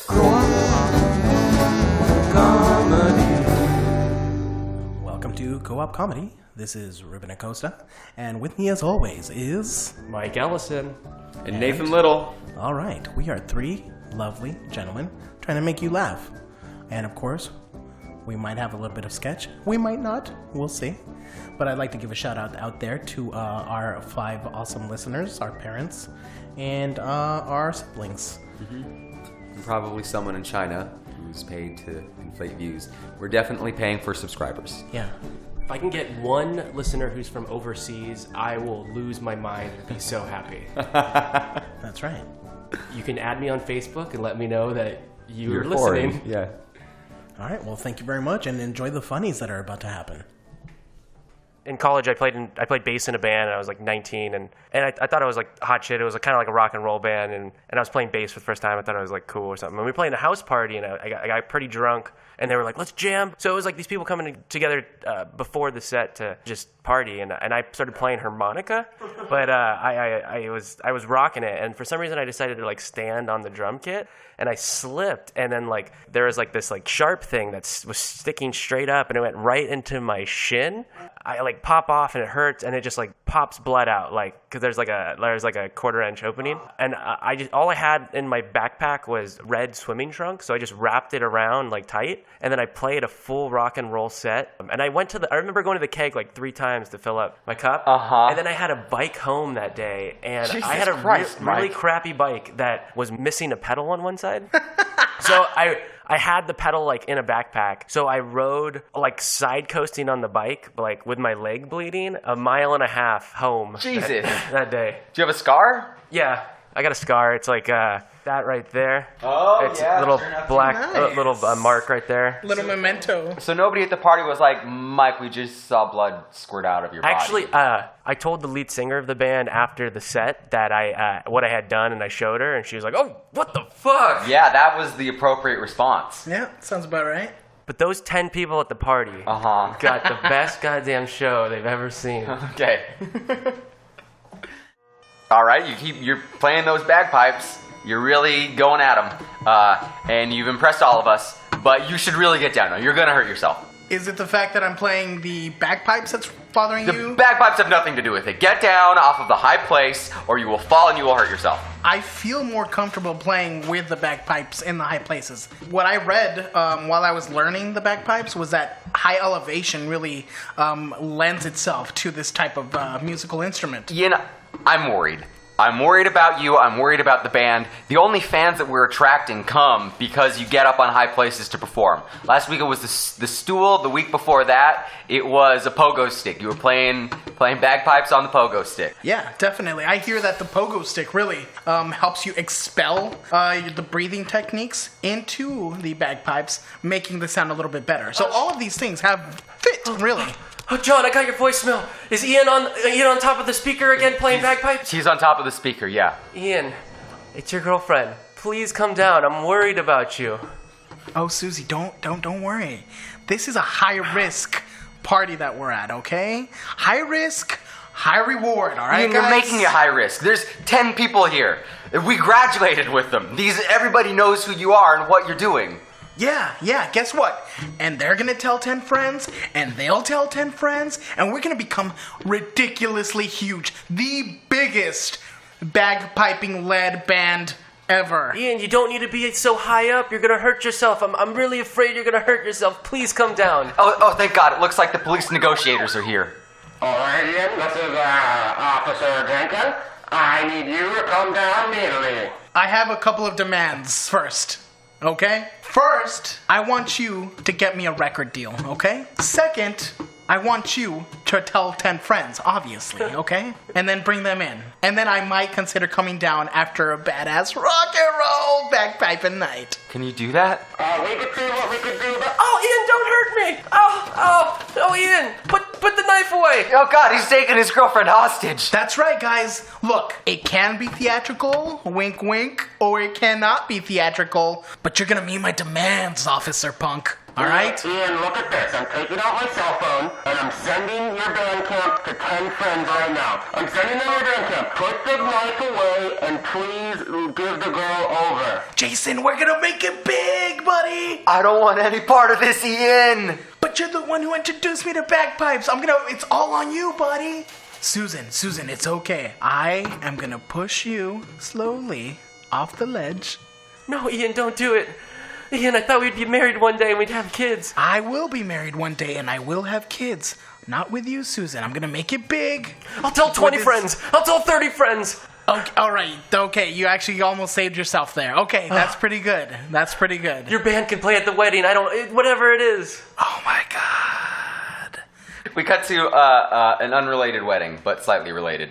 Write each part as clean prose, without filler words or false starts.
Welcome to Co-op Comedy. This is Ruben Acosta, and with me as always is... Mike Ellison. And Nathan Little. All right, we are three lovely gentlemen trying to make you laugh. And of course, we might have a little bit of sketch. We might not. We'll see. But I'd like to give a shout out there to our 5 awesome listeners, our parents, and our siblings. And probably someone in China who's paid to inflate views. We're definitely paying for subscribers. Yeah. If I can get one listener who's from overseas, I will lose my mind and be so happy. That's right. You can add me on Facebook and let me know that you're foreign. listening. Yeah. All right, well, thank you very much, and enjoy the funnies that are about to happen. In college, I played bass in a band, and I was like 19, and I thought it was like hot shit. It was kind of like a rock and roll band, and I was playing bass for the first time. I thought it was like cool or something. And we played in a house party, and I got pretty drunk, and they were like, let's jam. So it was like these people coming together before the set to just party, and I started playing harmonica, but I was rocking it, and for some reason I decided to like stand on the drum kit, and I slipped, and then like there was like this like sharp thing that was sticking straight up, and it went right into my shin. I like pop off, and it hurts, and it just like pops blood out, like because there's like a 1/4-inch opening, and all I had in my backpack was red swimming trunks, so I just wrapped it around like tight, and then I played a full rock and roll set, and I remember going to the keg like 3 times to fill up my cup, and then I had a bike home that day, and I had a really crappy bike that was missing a pedal on one side. So I had the pedal like in a backpack, so I rode like side coasting on the bike, like with my leg bleeding, 1.5 miles home. Jesus. That day. Do you have a scar? Yeah, I got a scar. It's like that right there. Oh, it's a little black, nice. little mark right there. Little memento. So nobody at the party was like, Mike, we just saw blood squirt out of your body. Actually, I told the lead singer of the band after the set that what I had done, and I showed her, and she was like, "Oh, what the fuck?" Yeah, that was the appropriate response. Yeah, sounds about right. But those 10 people at the party got the best goddamn show they've ever seen. Okay. All right, you're playing those bagpipes. You're really going at them, and you've impressed all of us. But you should really get down now. You're gonna hurt yourself. Is it the fact that I'm playing the bagpipes that's bothering you? The bagpipes have nothing to do with it. Get down off of the high place, or you will fall and you will hurt yourself. I feel more comfortable playing with the bagpipes in the high places. What I read while I was learning the bagpipes was that high elevation really lends itself to this type of musical instrument. You know, I'm worried. I'm worried about you. I'm worried about the band. The only fans that we're attracting come because you get up on high places to perform. Last week it was the stool. The week before that, it was a pogo stick. You were playing bagpipes on the pogo stick. Yeah, definitely. I hear that the pogo stick really helps you expel the breathing techniques into the bagpipes, making the sound a little bit better. So all of these things have fit, really. Oh, John, I got your voicemail. Is Ian on top of the speaker again playing bagpipes? He's on top of the speaker, yeah. Ian, it's your girlfriend. Please come down. I'm worried about you. Oh, Susie, don't worry. This is a high-risk party that we're at, okay? High risk, high reward, all right, Ian, you're guys? making it high risk. There's 10 people here. We graduated with them. Everybody knows who you are and what you're doing. Yeah, guess what? And they're gonna tell 10 friends, and they'll tell 10 friends, and we're gonna become ridiculously huge. The biggest bagpiping-led band ever. Ian, you don't need to be so high up. You're gonna hurt yourself. I'm really afraid you're gonna hurt yourself. Please come down. Oh, thank God. It looks like the police negotiators are here. All right, Ian, this is Officer Jenkins. I need you to come down immediately. I have a couple of demands first, okay? First, I want you to get me a record deal, okay? Second, I want you to tell 10 friends, obviously, okay? And then bring them in. And then I might consider coming down after a badass rock and roll bagpiping night. Can you do that? We could see what we could do, but... Oh, Ian, don't hurt me. Oh, Ian, put the knife away. Oh, God, he's taking his girlfriend hostage. That's right, guys. Look, it can be theatrical, wink wink, or it cannot be theatrical, but you're gonna meet my demands, Officer Punk. All right? Ian, look at this. I'm taking out my cell phone, and I'm sending your band camp to 10 friends right now. I'm sending them your band camp. Put the knife away, and please give the girl over. Jason, we're gonna make it big, buddy! I don't want any part of this, Ian. But you're the one who introduced me to bagpipes. It's all on you, buddy. Susan, it's okay. I am gonna push you slowly off the ledge. No, Ian, don't do it. Ian, I thought we'd be married one day and we'd have kids. I will be married one day and I will have kids. Not with you, Susan. I'm gonna make it big. I'll tell 20 friends. I'll tell 30 friends. Okay, all right. Okay, you actually almost saved yourself there. Okay, that's pretty good. That's pretty good. Your band can play at the wedding. Whatever it is. Oh my God. We cut to an unrelated wedding, but slightly related.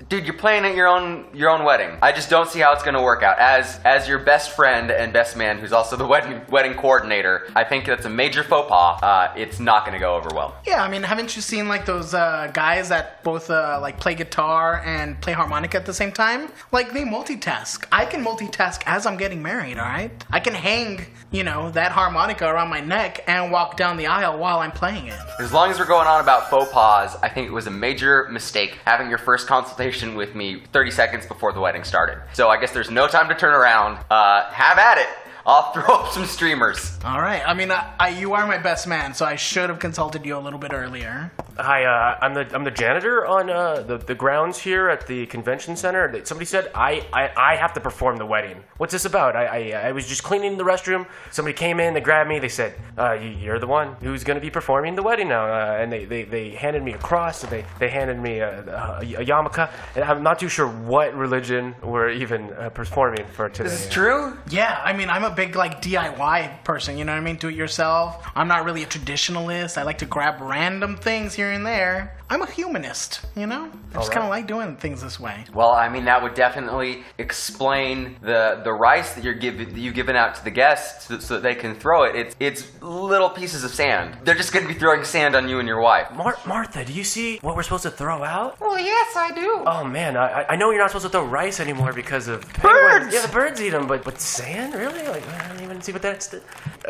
Dude, you're playing at your own wedding. I just don't see how it's gonna work out. As your best friend and best man, who's also the wedding coordinator, I think that's a major faux pas. It's not gonna go over well. Yeah, I mean, haven't you seen like those guys that both like play guitar and play harmonica at the same time? Like they multitask. I can multitask as I'm getting married. All right, I can hang, that harmonica around my neck and walk down the aisle while I'm playing it. As long as we're going on about faux pas, I think it was a major mistake having your first consultation with me 30 seconds before the wedding started. So I guess there's no time to turn around. Have at it. I'll throw up some streamers. All right. I mean, you are my best man, so I should have consulted you a little bit earlier. Hi, I'm the janitor on the grounds here at the convention center. Somebody said I have to perform the wedding. What's this about? I was just cleaning the restroom. Somebody came in, they grabbed me, they said, you're the one who's going to be performing the wedding now. And they handed me a cross, and they handed me a yarmulke, and I'm not too sure what religion we're even performing for today. Is this true? Yeah, I mean, I'm a big like DIY person, you know what I mean? Do it yourself. I'm not really a traditionalist. I like to grab random things here and there. I'm a humanist, I just kind of like doing things this way. Well, I mean, that would definitely explain the rice that you've given out to the guests so that they can throw it. It's little pieces of sand. They're just going to be throwing sand on you and your wife. Martha, do you see what we're supposed to throw out? Well, yes, I do. Oh man, I know you're not supposed to throw rice anymore because of Birds! penguins. Yeah, the birds eat them, but sand? Really? Like, I don't even see what that's...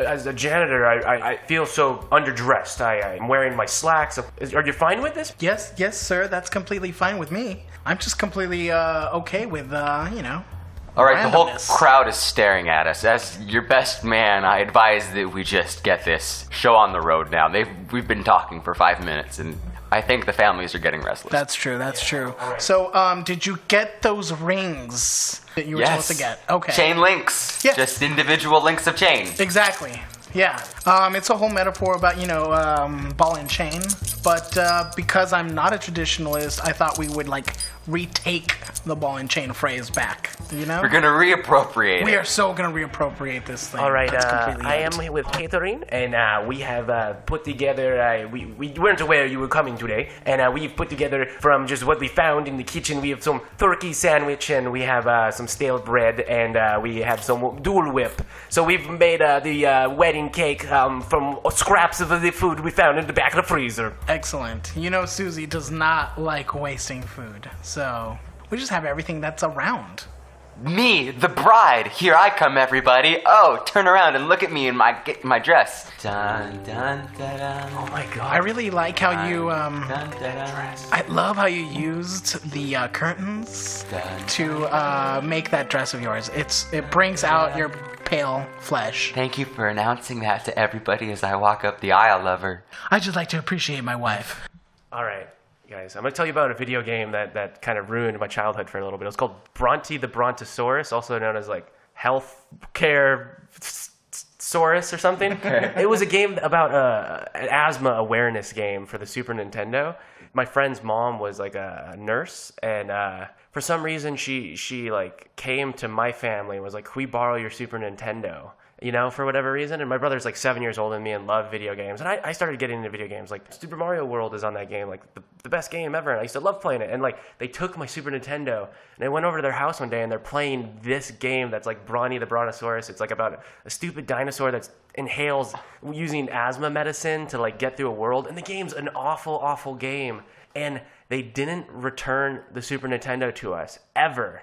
As a janitor, I feel so underdressed. I'm wearing my slacks. Are you fine with this? Yes, sir. That's completely fine with me. I'm just completely okay with, All right, the whole randomness. crowd is staring at us. As your best man, I advise that we just get this show on the road now. We've been talking for 5 minutes, and I think the families are getting restless. That's true. Right. So, did you get those rings that you were supposed to get? Okay. Chain links. Yeah. Just individual links of chain. Exactly. Yeah. It's a whole metaphor about, ball and chain. But because I'm not a traditionalist, I thought we would, retake the ball and chain phrase back, We're going to reappropriate We it. are so going to reappropriate this thing. All right, That's completely I it. am here with Catherine, and we have put together, we weren't aware you were coming today, and we've put together from just what we found in the kitchen, we have some turkey sandwich, and we have some stale bread, and we have some Dole Whip. So we've made the wedding cake from scraps of the food we found in the back of the freezer. Excellent. Susie does not like wasting food, so we just have everything that's around. Me, the bride. Here I come, everybody. Oh, turn around and look at me in my dress. Dun, dun, dun, dun. Oh my god. I really like how you, Dun, dun, dun. I love how you used the curtains to make that dress of yours. It brings out your pale flesh. Thank you for announcing that to everybody as I walk up the aisle, lover. I just like to appreciate my wife. All right, guys, I'm going to tell you about a video game that kind of ruined my childhood for a little bit. It was called Bronte the Brontosaurus, also known as Health Care Saurus or something. It was a game about an asthma awareness game for the Super Nintendo. My friend's mom was a nurse, and for some reason she came to my family and was like, "Can we borrow your Super Nintendo?" For whatever reason. And my brother's 7 years older than me and loved video games. And I started getting into video games. Super Mario World is on that game, the best game ever. And I used to love playing it. And they took my Super Nintendo and I went over to their house one day and they're playing this game that's Bronte the Brontosaurus. It's about a stupid dinosaur that inhales using asthma medicine to get through a world. And the game's an awful, awful game. And they didn't return the Super Nintendo to us ever.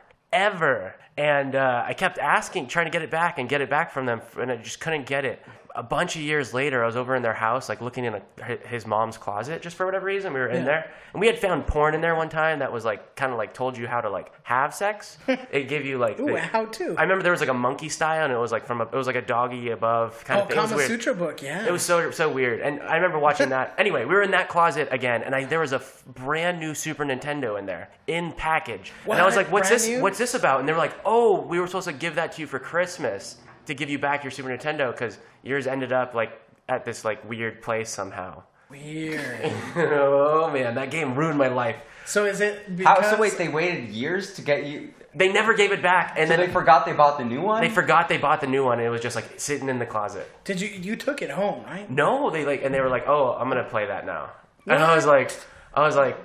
And I kept trying to get it back from them, and I just couldn't get it. a bunch of years later, I was over in their house, like looking in his mom's closet, just for whatever reason. We were in there, and we had found porn in there one time that was like kind of like told you how to like have sex. It gave you like how to. I remember there was like a monkey style, and it was like it was like a doggy above kind of thing. Kama Sutra book, yeah. It was so weird, and I remember watching that. Anyway, we were in that closet again, and there was a brand new Super Nintendo in there, in package. What? And I was like, "What's Brand this? new? What's this about?" And they were like, "Oh, we were supposed to give that to you for Christmas to give you back your Super Nintendo because yours ended up like at this like weird place somehow." Weird. Oh man, that game ruined my life. So is it because... So wait, they waited years to get you... They never gave it back, and So then they forgot they bought the new one? they forgot they bought the new one, and it was just like sitting in the closet. Did you took it home, right? No, they were like, "Oh, I'm gonna play that now," and I was like,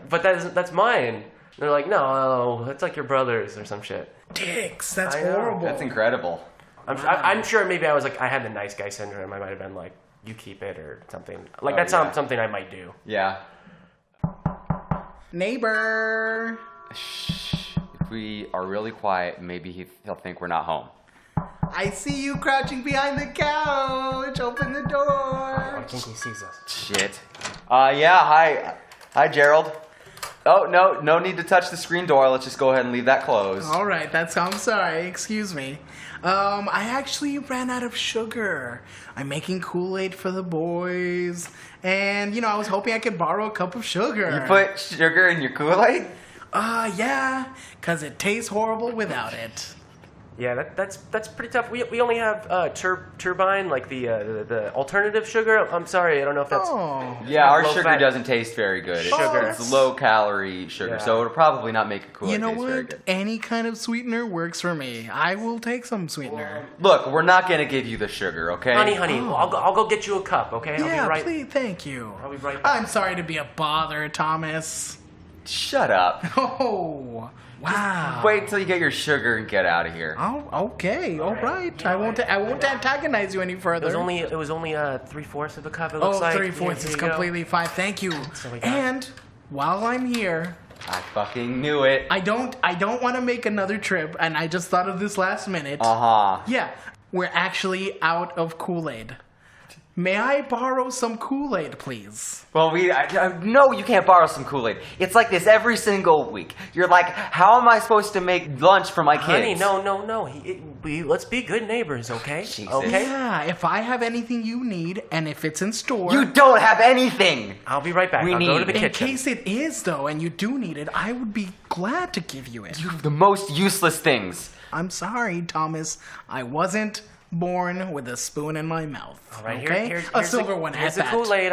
"But that's mine." And they're like, "No, that's like your brother's or some shit." Dicks, that's I know. horrible. That's incredible. I'm sure maybe I was like, I had the nice guy syndrome. I might have been like, "You keep it" or something. Like that's something I might do. Yeah. Neighbor. Shh. If we are really quiet, maybe he'll think we're not home. I see you crouching behind the couch. Open the door. I think he sees us. Shit. Yeah, hi, Gerald. Oh, no need to touch the screen door. Let's just go ahead and leave that closed. All right, I'm sorry. Excuse me. I actually ran out of sugar. I'm making Kool-Aid for the boys. And, I was hoping I could borrow a cup of sugar. You put sugar in your Kool-Aid? Yeah, because it tastes horrible without it. Yeah, that's pretty tough. We only have turbine, like the alternative sugar. I'm sorry, I don't know if that's. Oh. Yeah, our low sugar fat doesn't taste very good. sugar. It's low-calorie sugar, Yeah. so it'll probably not make a Kool-Aid You know taste very what? good. Any kind of sweetener works for me. I will take some sweetener. Look, we're not going to give you the sugar, okay? Honey, I'll go get you a cup, okay? I'll Yeah, be right. please, thank you. I'll be right back. I'm sorry to be a bother, Thomas. Shut up. Oh, wow. Wait till you get your sugar and get out of here. Oh, okay, all right. I won't antagonize you any further. It was only 3/4 of a cup. It looks like 3/4 is here you go. completely fine. Thank you. So we got- And while I'm here, I fucking knew it. I don't want to make another trip, and I just thought of this last minute. Uh-huh. Yeah, we're actually out of Kool-Aid. May I borrow some Kool-Aid, please? Well, no, you can't borrow some Kool-Aid. It's like this every single week. You're like, how am I supposed to make lunch for my kids? Honey, no. Let's be good neighbors, okay? Jesus. Okay. Yeah, if I have anything you need, and if it's in store... You don't have anything. I'll be right back. We I'll go to need- the In kitchen. case it is, though, and you do need it, I would be glad to give you it. The most useless things. I'm sorry, Thomas. I wasn't born with a spoon in my mouth. All right, okay? here's a silver one Here's at the that. Kool-Aid.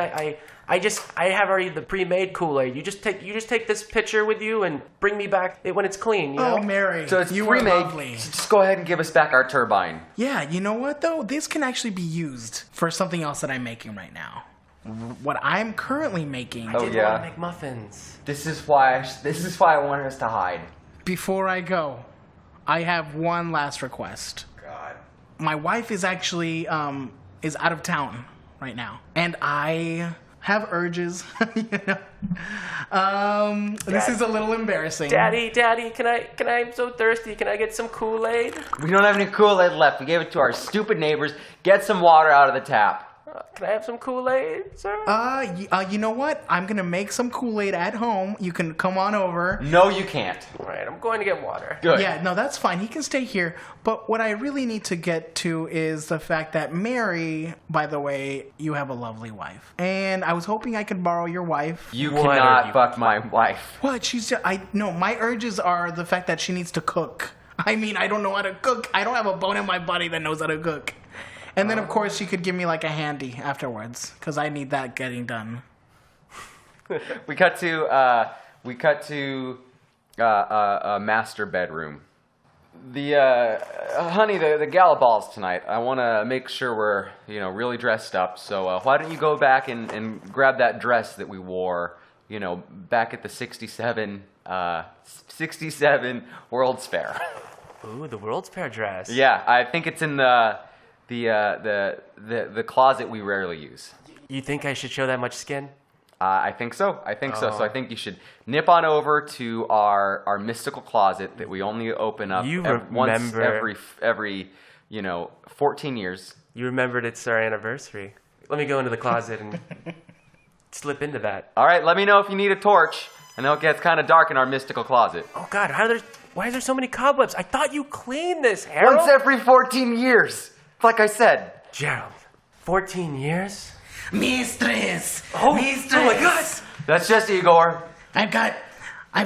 I have already the pre-made Kool-Aid. You just take this pitcher with you and bring me back it when it's clean. You know? Oh, Mary, So it's you were pre-made. lovely. So just go ahead and give us back our turbine. Yeah, you know what, though? This can actually be used for something else that I'm making right now. What I'm currently making, Oh, I didn't yeah. want to make muffins. This is why I wanted us to hide. before I go, I have one last request. God. My wife is actually is out of town right now, and I have urges. This is a little embarrassing. Daddy, can I? I'm so thirsty. Can I get some Kool-Aid? We don't have any Kool-Aid left. We gave it to our stupid neighbors. Get some water out of the tap. Can I have some Kool-Aid, sir? You know what? I'm gonna make some Kool-Aid at home. You can come on over. No, you can't. All right, I'm going to get water. Good. Yeah, no, that's fine. He can stay here. But what I really need to get to is the fact that Mary, by the way, you have a lovely wife. And I was hoping I could borrow your wife. You What are cannot you- fuck my wife. What? She's just, no, my urges are the fact that she needs to cook. I mean, I don't know how to cook. I don't have a bone in my body that knows how to cook. And then, of course, she could give me like a handy afterwards, because I need that getting done. We cut to a master bedroom. Honey, the gala ball's tonight. I want to make sure we're really dressed up. So why don't you go back and grab that dress that we wore, back at the 67 World's Fair. Ooh, the World's Fair dress. Yeah, I think it's in the closet we rarely use. You think I should show that much skin? I think so. So I think you should nip on over to our mystical closet that we only open up You once remember- every 14 years. You remembered it's our anniversary. Let me go into the closet and slip into that. All right, let me know if you need a torch. I know it gets kind of dark in our mystical closet. Oh, God, why is there so many cobwebs? I thought you cleaned this, Harold. Once every 14 years. Like I said. Gerald, 14 years? Mistress! Mistress! Oh, my God! That's just Igor. I've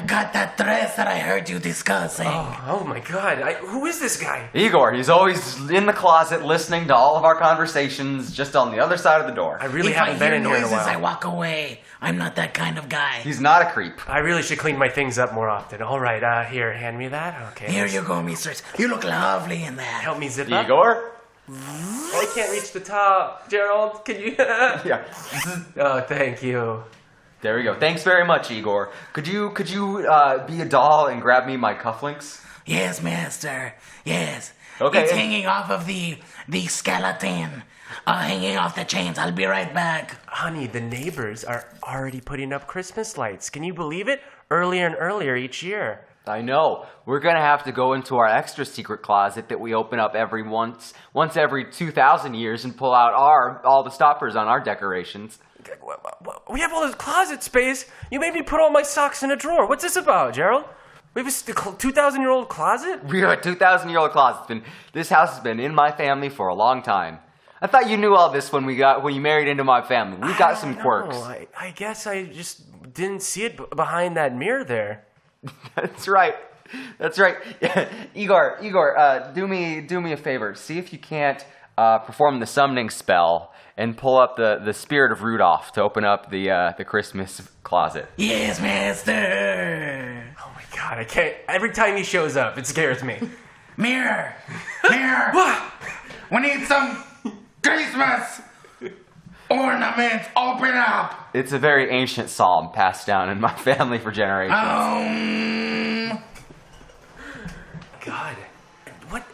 got that dress that I heard you discussing. Oh my God. Who is this guy? Igor, he's always in the closet listening to all of our conversations just on the other side of the door. I really If haven't I been hear in here in a noises, while. I walk away. I'm not that kind of guy. He's not a creep. I really should clean my things up more often. All right, here, hand me that. Okay. Here you go, mistress. You look lovely in that. Help me zip up. Igor? I can't reach the top. Gerald, can you? Yeah. Oh, thank you. There we go. Thanks very much, Igor. Could you be a doll and grab me my cufflinks? Yes, master. Yes. Okay. It's hanging off of the skeleton. Hanging off the chains. I'll be right back. Honey, the neighbors are already putting up Christmas lights. Can you believe it? Earlier and earlier each year. I know. We're gonna have to go into our extra secret closet that we open up once every 2,000 years and pull out all the stoppers on our decorations. We have all this closet space. You made me put all my socks in a drawer. What's this about, Gerald? We have a 2,000-year-old closet? We have a 2,000-year-old closet. This house has been in my family for a long time. I thought you knew all this when you married into my family. We've got some quirks. I guess I just didn't see it behind that mirror there. That's right. Igor, do me a favor. See if you can't perform the summoning spell and pull up the spirit of Rudolph to open up the Christmas closet. Yes, master. Oh my God, I can't. Every time he shows up, it scares me. Mirror. What? We need some Christmas ornaments. Open up. It's a very ancient psalm passed down in my family for generations. God,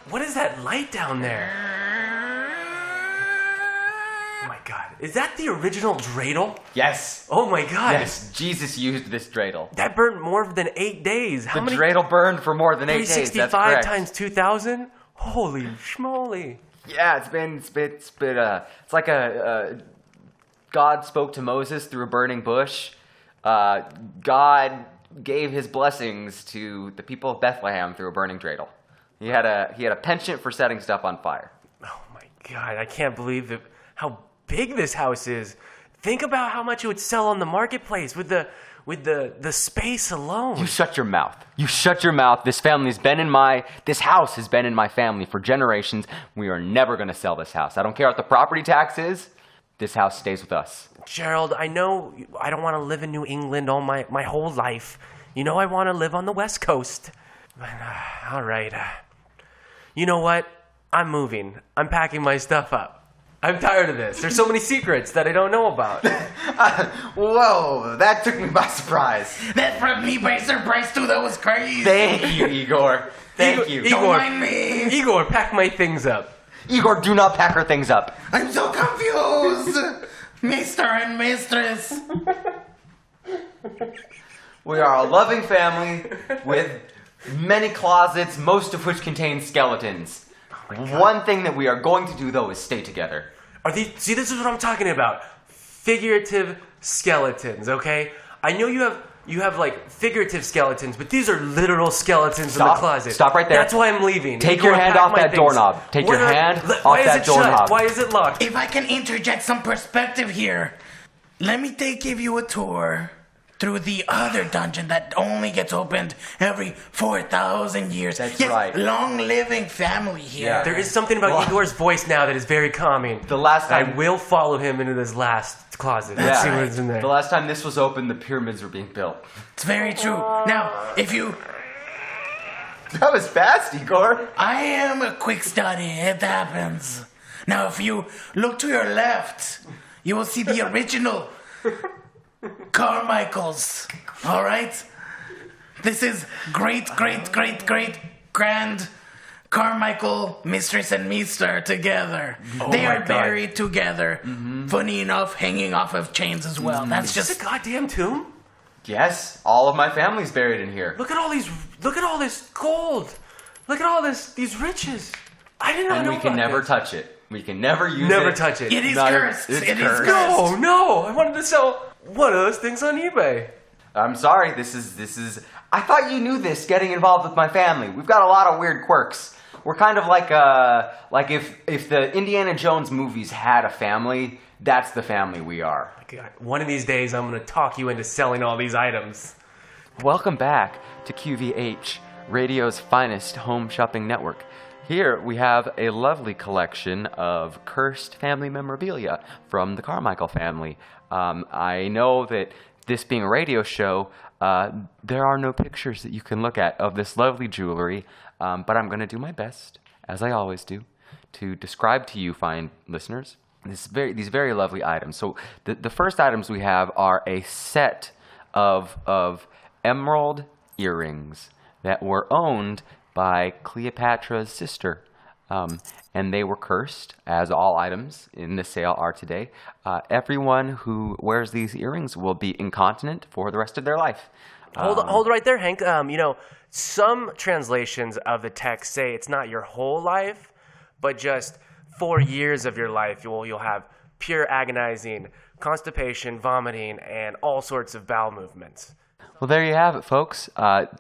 what is that light down there? Oh my God, is that the original dreidel? Yes. Oh my God. Yes, Jesus used this dreidel. That burned more than 8 days. How The many? dreidel burned for more than 8 days. That's 365 correct. times 2,000? Holy schmoly. Yeah, it's like God spoke to Moses through a burning bush. God gave his blessings to the people of Bethlehem through a burning dreidel. He had a penchant for setting stuff on fire. Oh my God, I can't believe how big this house is. Think about how much it would sell on the marketplace with the space alone. You shut your mouth. This house has been in my family for generations. We are never going to sell this house. I don't care what the property tax is. This house stays with us. Gerald, I know I don't want to live in New England all my whole life. You know I want to live on the West Coast. But, all right. You know what? I'm moving. I'm packing my stuff up. I'm tired of this. There's so many secrets that I don't know about. Whoa, that took me by surprise. That brought me by surprise too. That was crazy. Thank you, Igor. Thank you. Don't mind me. Igor, pack my things up. Igor, do not pack her things up. I'm so confused. Mr. and Mistress. We are a loving family with many closets, most of which contain skeletons. One thing that we are going to do, though, is stay together. See, this is what I'm talking about. Figurative skeletons, okay? I know you have like figurative skeletons, but these are literal skeletons in the closet. Stop right there. That's why I'm leaving. Take your hand off that doorknob. Take your hand off that doorknob. Why is it locked? If I can interject some perspective here, let me give you a tour through the other dungeon that only gets opened every 4,000 years. That's yes, right. Long-living family here. Yeah. There is something about Igor's voice now that is very calming. The last time I will follow him into this last closet. Let's see what's in there. The last time this was open, the pyramids were being built. It's very true. Now, if you... That was fast, Igor. I am a quick study. It happens. Now, if you look to your left, you will see the original Carmichaels. All right? This is great grand Carmichael, Mistress and Meester together. They are buried together. Mm-hmm. Funny enough, hanging off of chains as well. That's just a goddamn tomb. Yes, all of my family's buried in here. Look at all this gold. Look at all these riches. I did not know. And we can never touch it. We can never use it. Never touch it. It is Not- cursed. it's It is cursed. cursed. No, I wanted to sell one of those things on eBay. I'm sorry. This is. I thought you knew this. Getting involved with my family. We've got a lot of weird quirks. We're kind of like if the Indiana Jones movies had a family, that's the family we are. God, one of these days, I'm going to talk you into selling all these items. Welcome back to QVH, radio's finest home shopping network. Here we have a lovely collection of cursed family memorabilia from the Carmichael family. I know that this being a radio show, there are no pictures that you can look at of this lovely jewelry, but I'm going to do my best, as I always do, to describe to you, fine listeners, these very lovely items. So the first items we have are a set of emerald earrings that were owned by Cleopatra's sister. And they were cursed, as all items in the sale are today. Everyone who wears these earrings will be incontinent for the rest of their life. Hold right there, Hank. Some translations of the text say it's not your whole life, but just 4 years of your life. You'll have pure agonizing constipation, vomiting, and all sorts of bowel movements. Well, there you have it, folks.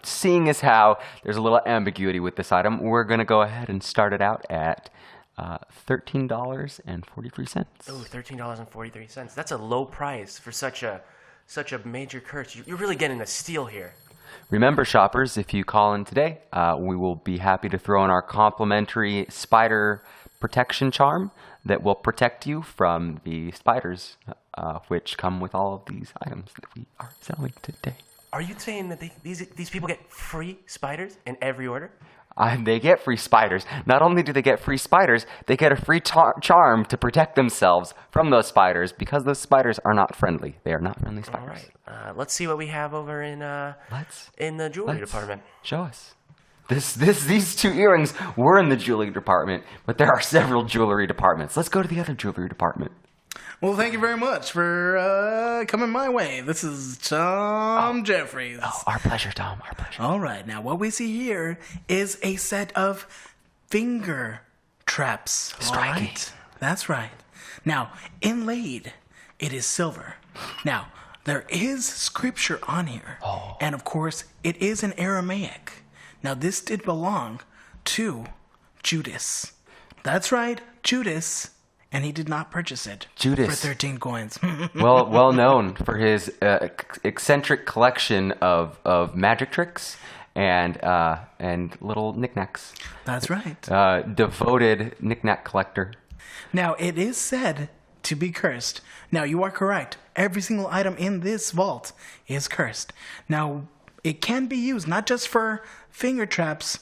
Seeing as how there's a little ambiguity with this item, we're going to go ahead and start it out at $13.43. Oh, $13.43. That's a low price for such a major curse. You're really getting a steal here. Remember, shoppers, if you call in today, we will be happy to throw in our complimentary spider protection charm that will protect you from the spiders, which come with all of these items that we are selling today. Are you saying that these people get free spiders in every order? They get free spiders. Not only do they get free spiders, they get a free charm to protect themselves from those spiders, because those spiders are not friendly. They are not friendly spiders. All right. Let's see what we have over in the jewelry department. Show us. These two earrings were in the jewelry department, but there are several jewelry departments. Let's go to the other jewelry department. Well, thank you very much for coming my way. This is Tom Jeffries. Oh, our pleasure, Tom. Our pleasure. All right, now what we see here is a set of finger traps. Striking. All right? That's right. Now, inlaid, it is silver. Now, there is scripture on here. Oh. And of course, it is in Aramaic. Now, this did belong to Judas. That's right, Judas. And he did not purchase it Judas. for 13 coins. well known for his eccentric collection of magic tricks and little knickknacks. That's right. Devoted knickknack collector. Now, it is said to be cursed. Now, you are correct. Every single item in this vault is cursed. Now, it can be used not just for finger traps,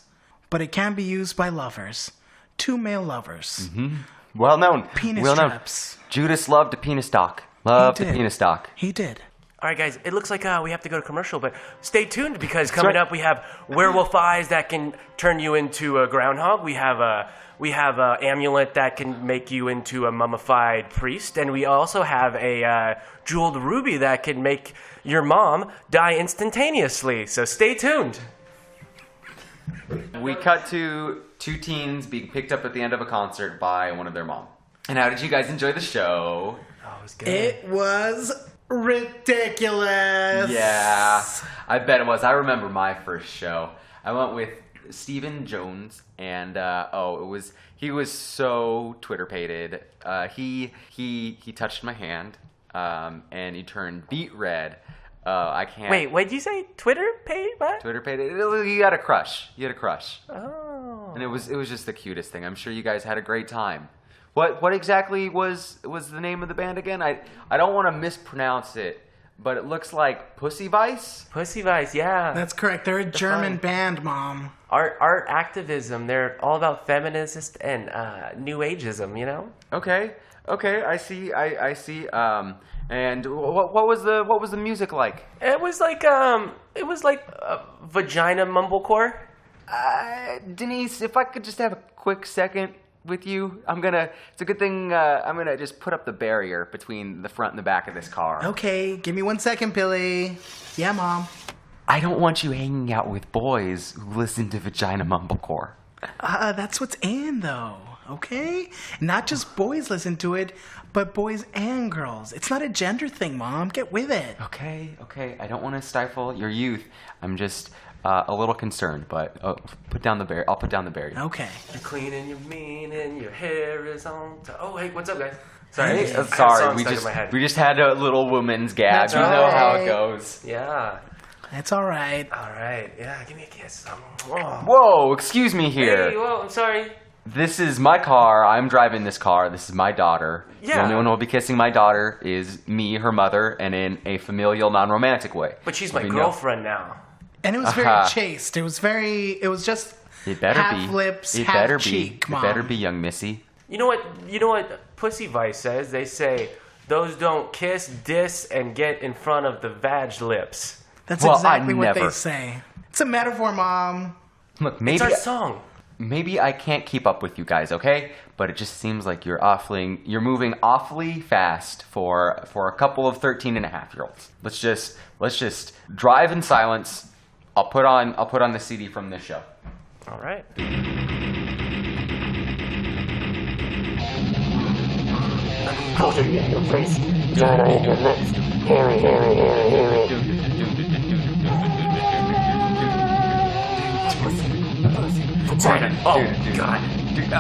but it can be used by lovers. 2 male lovers. Mm-hmm. Well known. Penis well known. traps. Judas loved a penis dock. Loved a penis dock. He did. All right, guys, it looks like we have to go to commercial, but stay tuned because coming up we have werewolf eyes that can turn you into a groundhog. We have a amulet that can make you into a mummified priest, and we also have a jeweled ruby that can make your mom die instantaneously. So stay tuned. We cut to 2 teens being picked up at the end of a concert by one of their mom. And how did you guys enjoy the show? Oh, it was good. It was ridiculous. Yeah, I bet it was. I remember my first show. I went with Stephen Jones, and he was so Twitter-pated. He touched my hand, and he turned beet red. I can't. Wait, what did you say? Twitter page? What? Twitter pated. You had a crush. Oh. And it was just the cutest thing. I'm sure you guys had a great time. What exactly was the name of the band again? I don't want to mispronounce it, but it looks like Pussy Vice. Pussy Vice, yeah. That's correct. They're a German band, Mom. Art activism. They're all about feminist and new ageism, you know? Okay, I see. And what was the music like? It was like vagina mumblecore. Denise, if I could just have a quick second with you, it's a good thing I'm gonna just put up the barrier between the front and the back of this car. Okay, give me 1 second, Billy. Yeah, Mom. I don't want you hanging out with boys who listen to vagina mumblecore. That's what's in, though. okay? Not just boys listen to it, but boys and girls. It's not a gender thing, Mom. Get with it. Okay. I don't want to stifle your youth. I'm just a little concerned, but I'll put down the berry. Okay. You're clean and you're mean and your hair is on top. Oh, hey, what's up, guys? Sorry, Hey, I had a sorry, song we stuck in my head. just had a little woman's gab. That's You know how it right. goes. Yeah. That's all right. All right. Yeah, give me a kiss. Whoa. Whoa, excuse me here. Hey, whoa, I'm sorry. This is my car. I'm driving this car. This is my daughter. Yeah. The only one who will be kissing my daughter is me, her mother, and in a familial, non-romantic way. But she's my We know. girlfriend now. And it was very Aha. chaste. It was just It better half be. lips, It half better cheek, be. Mom. It better be, young missy. You know what Pussy Vice says? They say, those don't kiss, diss, and get in front of the vag lips. That's Well, exactly I what they never- say. It's a metaphor, Mom. Look, It's our maybe song. maybe I can't keep up with you guys, okay? But it just seems like you're moving awfully fast for a couple of 13-and-a-half-year-olds. Let's just drive in silence. I'll put on the CD from this show. All right. Culture in your face, vagina in your lips, hairy. Vagina. Oh, God. Dude,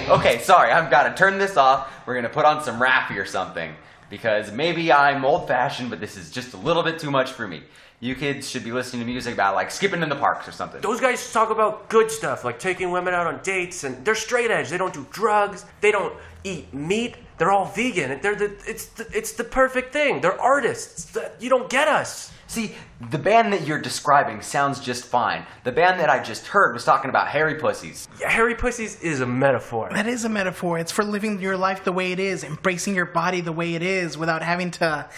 okay, sorry. I've got to turn this off. We're going to put on some Rappy or something. Because maybe I'm old-fashioned, but this is just a little bit too much for me. You kids should be listening to music about, like, skipping in the parks or something. Those guys talk about good stuff, like taking women out on dates, and they're straight edge. They don't do drugs. They don't eat meat. They're all vegan. It's the perfect thing. They're artists. You don't get us. See, the band that you're describing sounds just fine. The band that I just heard was talking about hairy pussies. Yeah, hairy pussies is a metaphor. That is a metaphor. It's for living your life the way it is, embracing your body the way it is, without having to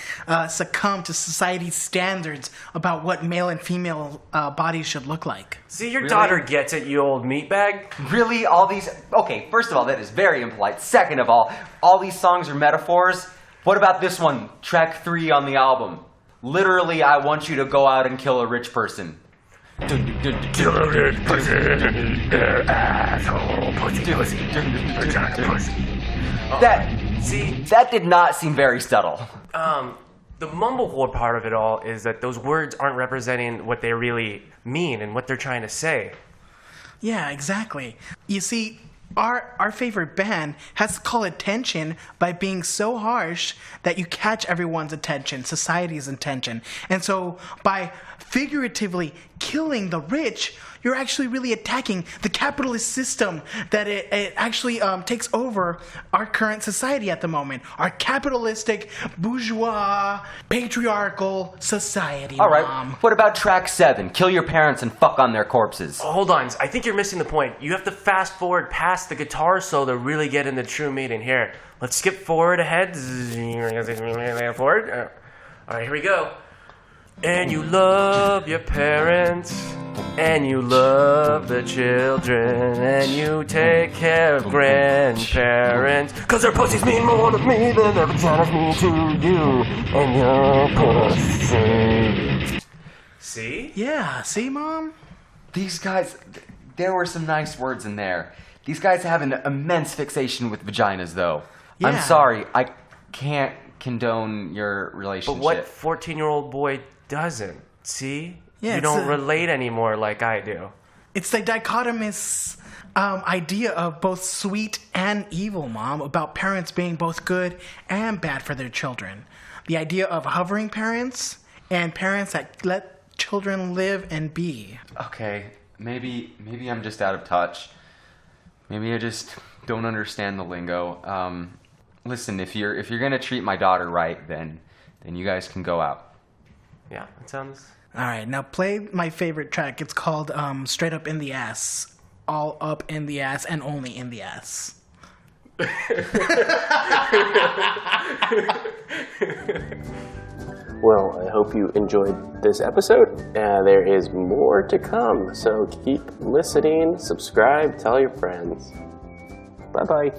succumb to society's standards about what male and female bodies should look like. See, your Really? daughter gets it, you old meatbag. Really, all these... Okay, first of all, that is very impolite. Second of all these songs are metaphors. What about this one, track 3 on the album? Literally, I want you to go out and kill a rich person. That did not seem very subtle. The mumblecore part of it all is that those words aren't representing what they really mean and what they're trying to say. Yeah, exactly. You see, our favorite band has to call attention by being so harsh that you catch everyone's attention, society's attention. And so by figuratively killing the rich, you're actually really attacking the capitalist system that it actually takes over our current society at the moment. Our capitalistic, bourgeois, patriarchal society, All right, Mom. what about track 7? Kill your parents and fuck on their corpses. Hold on, I think you're missing the point. You have to fast forward past the guitar solo to really get in the true meaning. Here, let's skip forward ahead. Forward. All right, here we go. And you love your parents, and you love the children, and you take care of grandparents, 'cause their pussies mean more to me than their vaginas mean to you and your pussy. See? Yeah, see, Mom? These guys, there were some nice words in there. These guys have an immense fixation with vaginas, though. I'm Yeah. sorry, I can't condone your relationship. But what 14-year-old boy doesn't? See? Yeah, you it's don't a- relate anymore like I do. It's the dichotomous idea of both sweet and evil, Mom, about parents being both good and bad for their children. The idea of hovering parents and parents that let children live and be. Okay, maybe I'm just out of touch. Maybe I just don't understand the lingo. Listen, if you're gonna treat my daughter right, then you guys can go out. Yeah, that sounds... All right, now play my favorite track. It's called Straight Up in the Ass. All up in the ass and only in the ass. Well, I hope you enjoyed this episode. There is more to come, so keep listening, subscribe, tell your friends. Bye-bye.